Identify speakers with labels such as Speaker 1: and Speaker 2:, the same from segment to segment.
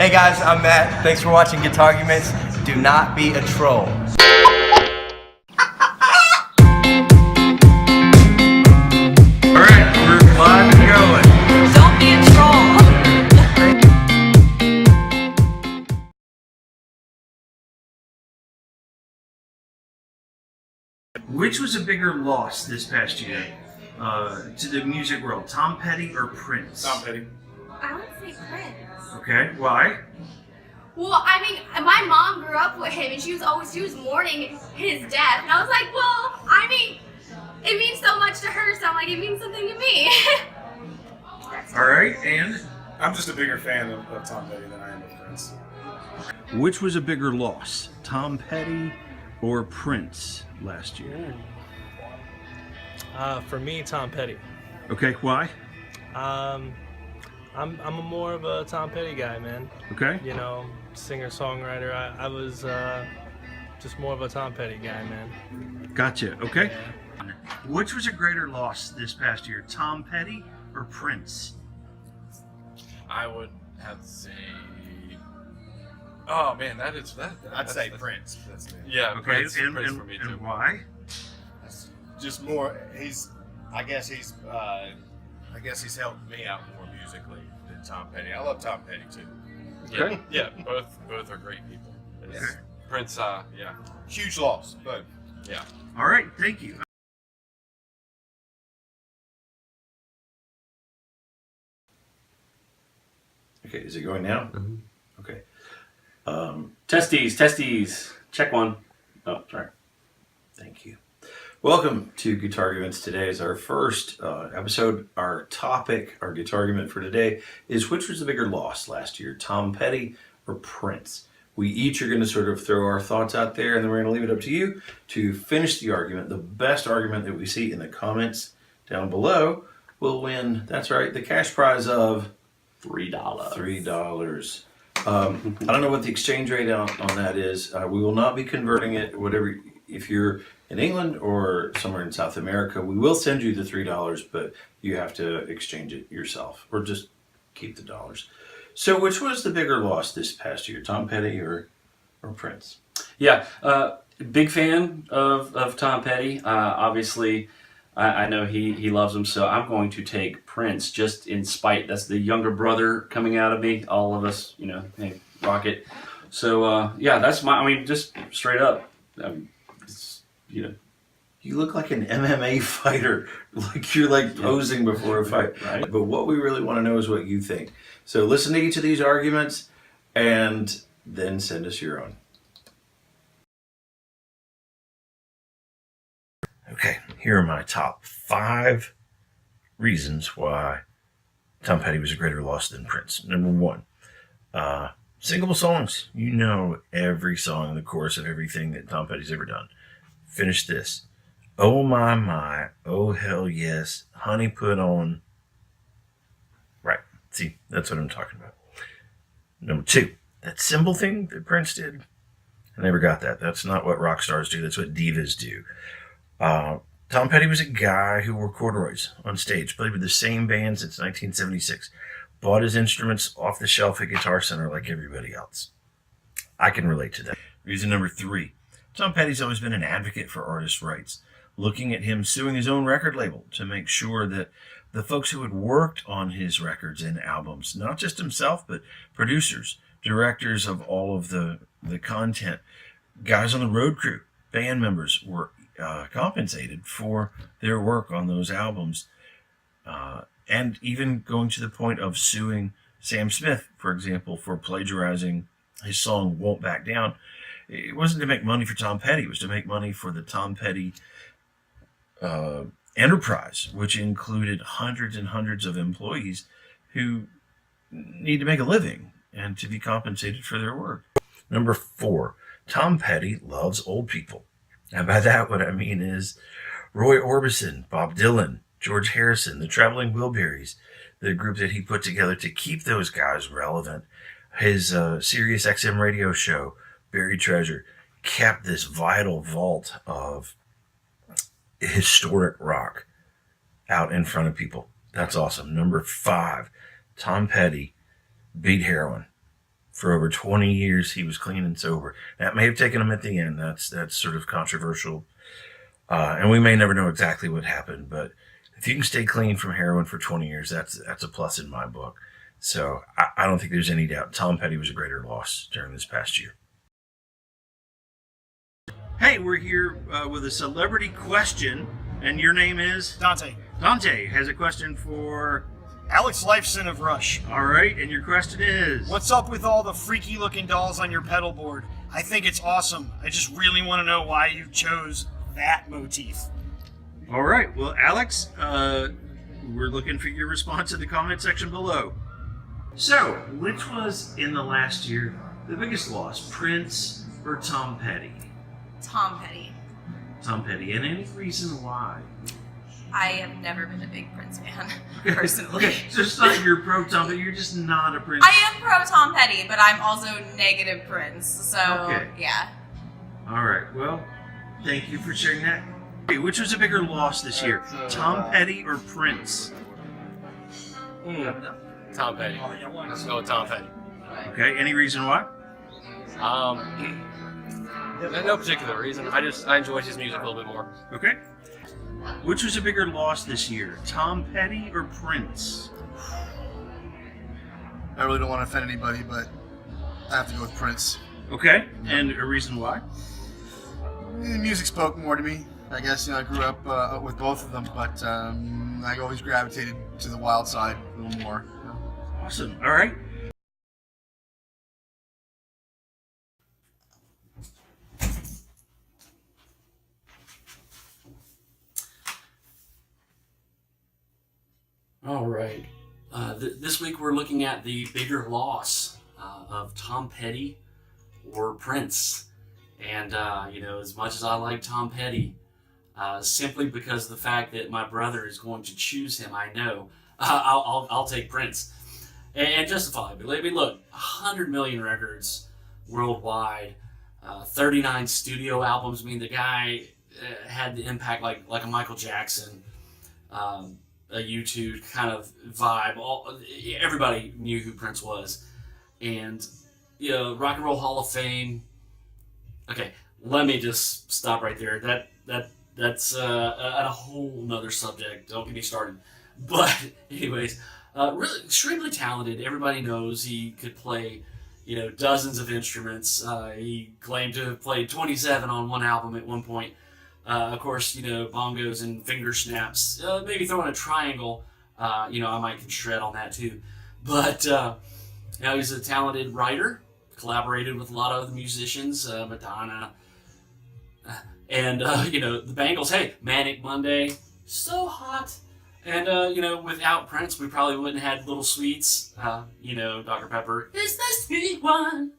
Speaker 1: Hey guys, I'm Matt. Thanks for watching Guitarguments. Do not be a troll. Alright, we're live and going.
Speaker 2: Don't be a troll.
Speaker 3: Which was a bigger loss this past year to the music world, Tom Petty or Prince?
Speaker 4: Tom Petty.
Speaker 2: I would say Prince.
Speaker 3: Okay, why?
Speaker 2: Well, I mean, my mom grew up with him, and she was mourning his death. And I was like, well, I mean, it means so much to her, so I'm like, it means something to me.
Speaker 3: All right, and?
Speaker 4: I'm just a bigger fan of Tom Petty than I am of Prince.
Speaker 3: Which was a bigger loss, Tom Petty or Prince last year?
Speaker 5: For me, Tom Petty.
Speaker 3: Okay, why?
Speaker 5: I'm more of a Tom Petty guy, man.
Speaker 3: Okay.
Speaker 5: You know, singer-songwriter. I was just more of a Tom Petty guy, man.
Speaker 3: Gotcha, okay. Which was a greater loss this past year, Tom Petty or Prince?
Speaker 6: I would have to say. Oh man, that.
Speaker 4: I'd say Prince. That's me.
Speaker 6: Yeah,
Speaker 3: Okay,
Speaker 6: Prince
Speaker 3: and
Speaker 6: for me too.
Speaker 3: why?
Speaker 4: That's just more. I guess he's helped me out more musically than Tom Petty. I love Tom Petty too.
Speaker 3: Okay.
Speaker 6: Yeah, both are great people.
Speaker 3: Okay.
Speaker 6: Prince, yeah,
Speaker 4: Huge loss, but
Speaker 6: yeah.
Speaker 3: All right, thank you. Okay, is it going now?
Speaker 7: Mm-hmm.
Speaker 3: Okay.
Speaker 7: Testes. Check one. Oh, sorry.
Speaker 3: Thank you. Welcome to Guitarguments. Today is our first episode. Our topic, our Guitargument for today is which was the bigger loss last year, Tom Petty or Prince? We each are going to sort of throw our thoughts out there, and then we're going to leave it up to you to finish the argument. The best argument that we see in the comments down below will win, that's right, the cash prize of
Speaker 7: $3.
Speaker 3: $3. I don't know what the exchange rate on that is. We will not be converting it, whatever. If you're in England or somewhere in South America, we will send you the $3, but you have to exchange it yourself or just keep the dollars. So which was the bigger loss this past year, Tom Petty or Prince?
Speaker 7: Yeah, big fan of Tom Petty. Obviously, I know he loves him, so I'm going to take Prince just in spite. That's the younger brother coming out of me. All of us, hey, rock it. So, yeah, that's just straight up.
Speaker 3: You look like an MMA fighter, like you're posing before a fight.
Speaker 7: Right.
Speaker 3: But what we really want to know is what you think. So listen to each of these arguments and then send us your own. Okay, here are my top 5 reasons why Tom Petty was a greater loss than Prince. Number 1, singable songs. You know every song, the chorus of everything that Tom Petty's ever done. Finish this. Oh my, oh hell yes, honey put on. Right, see, that's what I'm talking about. Number 2, that cymbal thing that Prince did, I never got that. That's not what rock stars do, that's what divas do. Tom Petty was a guy who wore corduroys on stage, played with the same band since 1976, bought his instruments off the shelf at Guitar Center like everybody else. I can relate to that. Reason number 3, Tom Petty's always been an advocate for artists' rights, looking at him suing his own record label to make sure that the folks who had worked on his records and albums, not just himself, but producers, directors of all of the content, guys on the road crew, band members were compensated for their work on those albums, and even going to the point of suing Sam Smith, for example, for plagiarizing his song Won't Back Down. It wasn't to make money for Tom Petty, it was to make money for the Tom Petty enterprise, which included hundreds and hundreds of employees who need to make a living and to be compensated for their work. Number 4, Tom Petty loves old people. And by that, what I mean is Roy Orbison, Bob Dylan, George Harrison, the Traveling Wilburys, the group that he put together to keep those guys relevant. His Sirius XM radio show, Buried Treasure, kept this vital vault of historic rock out in front of people. That's awesome. Number 5, Tom Petty beat heroin. For over 20 years, he was clean and sober. That may have taken him at the end. That's sort of controversial. And we may never know exactly what happened, but if you can stay clean from heroin for 20 years, that's a plus in my book. So I don't think there's any doubt Tom Petty was a greater loss during this past year. Hey, we're here with a celebrity question, and your name is?
Speaker 8: Dante.
Speaker 3: Dante has a question for
Speaker 8: Alex Lifeson of Rush.
Speaker 3: All right, and your question is?
Speaker 8: What's up with all the freaky looking dolls on your pedal board? I think it's awesome. I just really want to know why you chose that motif.
Speaker 3: All right, well, Alex, we're looking for your response in the comment section below. So, which was in the last year the biggest loss, Prince or Tom Petty?
Speaker 9: Tom Petty.
Speaker 3: Tom Petty, and any reason why?
Speaker 9: I have never been a big Prince fan, personally.
Speaker 3: Okay, so it's not you're pro Tom Petty, you're just not a Prince.
Speaker 9: I am pro Tom Petty, but I'm also negative Prince, so
Speaker 3: Okay.
Speaker 9: yeah.
Speaker 3: All right, well, thank you for sharing that. Okay, which was a bigger loss this year, Tom Petty or Prince?
Speaker 6: Tom Petty. Let's go with Tom Petty.
Speaker 3: Okay, any reason why?
Speaker 6: No particular reason. I enjoyed his music a little bit more.
Speaker 3: Okay. Which was a bigger loss this year, Tom Petty or Prince?
Speaker 10: I really don't want to offend anybody, but I have to go with Prince.
Speaker 3: Okay, and a reason why?
Speaker 10: The music spoke more to me. I guess, I grew up with both of them, but I always gravitated to the wild side a little more.
Speaker 3: Awesome. All right.
Speaker 7: All right. This week we're looking at the bigger loss of Tom Petty or Prince. And, as much as I like Tom Petty, simply because of the fact that my brother is going to choose him, I know, I'll take Prince. And justifiably. I mean, look, 100 million records worldwide, 39 studio albums. I mean, the guy had the impact like a Michael Jackson, a U2 kind of vibe. Everybody knew who Prince was. And, Rock and Roll Hall of Fame. Okay, let me just stop right there. That's a whole nother subject. Don't get me started. But anyways, really extremely talented. Everybody knows he could play, dozens of instruments. He claimed to have played 27 on one album at one point. Of course, bongos and finger snaps. Maybe throwing a triangle. I might can shred on that too. But he's a talented writer. Collaborated with a lot of other musicians, Madonna, and the Bangles. Hey, Manic Monday, so hot. And without Prince, we probably wouldn't have had Little Sweets. Dr. Pepper is the sweet one.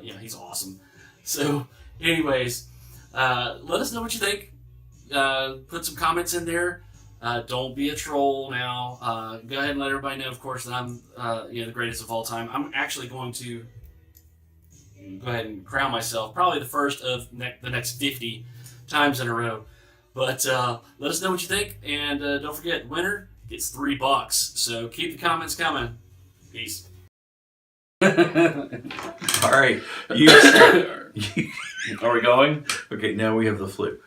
Speaker 7: He's awesome. So, anyways, let us know what you think. Put some comments in there. Don't be a troll now. Go ahead and let everybody know, of course, that I'm the greatest of all time. I'm actually going to go ahead and crown myself probably the first of the next 50 times in a row. But let us know what you think, and don't forget, winner gets $3. So keep the comments coming. Peace.
Speaker 3: All right.
Speaker 7: Are we going?
Speaker 3: Okay, now we have the flu.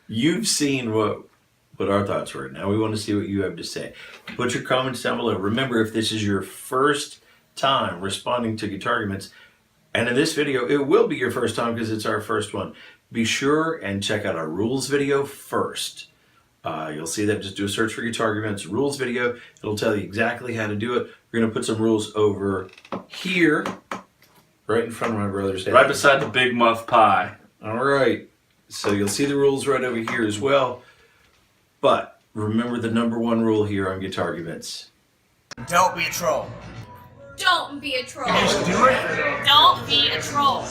Speaker 3: You've seen what our thoughts were. Now we want to see what you have to say. Put your comments down below. Remember, if this is your first time responding to Guitarguments, and in this video, it will be your first time because it's our first one. Be sure and check out our rules video first. You'll see that. Just do a search for Guitarguments rules video. It'll tell you exactly how to do it. We're going to put some rules over here, right in front of my brother's head.
Speaker 7: Right beside the Big Muff Pie.
Speaker 3: All right. So you'll see the rules right over here as well. But remember the #1 rule here on Guitarguments.
Speaker 8: Don't be a troll.
Speaker 2: Don't be a troll.
Speaker 8: Just do it.
Speaker 2: Don't be a troll.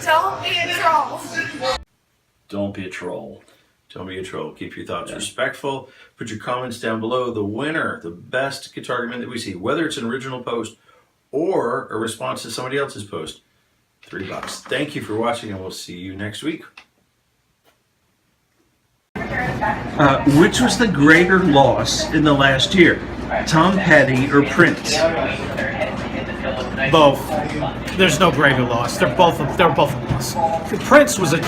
Speaker 2: Don't be a troll.
Speaker 7: Don't be a troll.
Speaker 3: Don't be a troll. Keep your thoughts respectful. Put your comments down below. The winner, the best Guitargument that we see, whether it's an original post or a response to somebody else's post, $3. Thank you for watching, and we'll see you next week. Which was the greater loss in the last year, Tom Petty or Prince?
Speaker 8: both. There's no greater loss. They're both a loss. Prince was a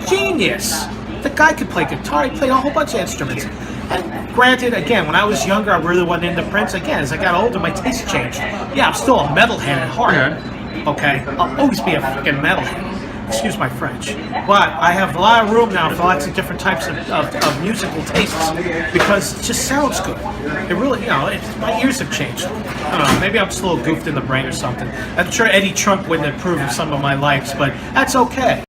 Speaker 8: genius. The guy could play guitar. He played a whole bunch of instruments. And granted, again, when I was younger, I really wasn't into Prince. Again, as I got older, my taste changed. Yeah, I'm still a metalhead at heart. Okay, I'll always be a freaking metalhead. Excuse my French. But I have a lot of room now for lots of different types of musical tastes because it just sounds good. It really, my ears have changed. I don't know, maybe I'm just a little goofed in the brain or something. I'm sure Eddie Trunk wouldn't approve of some of my likes, but that's okay.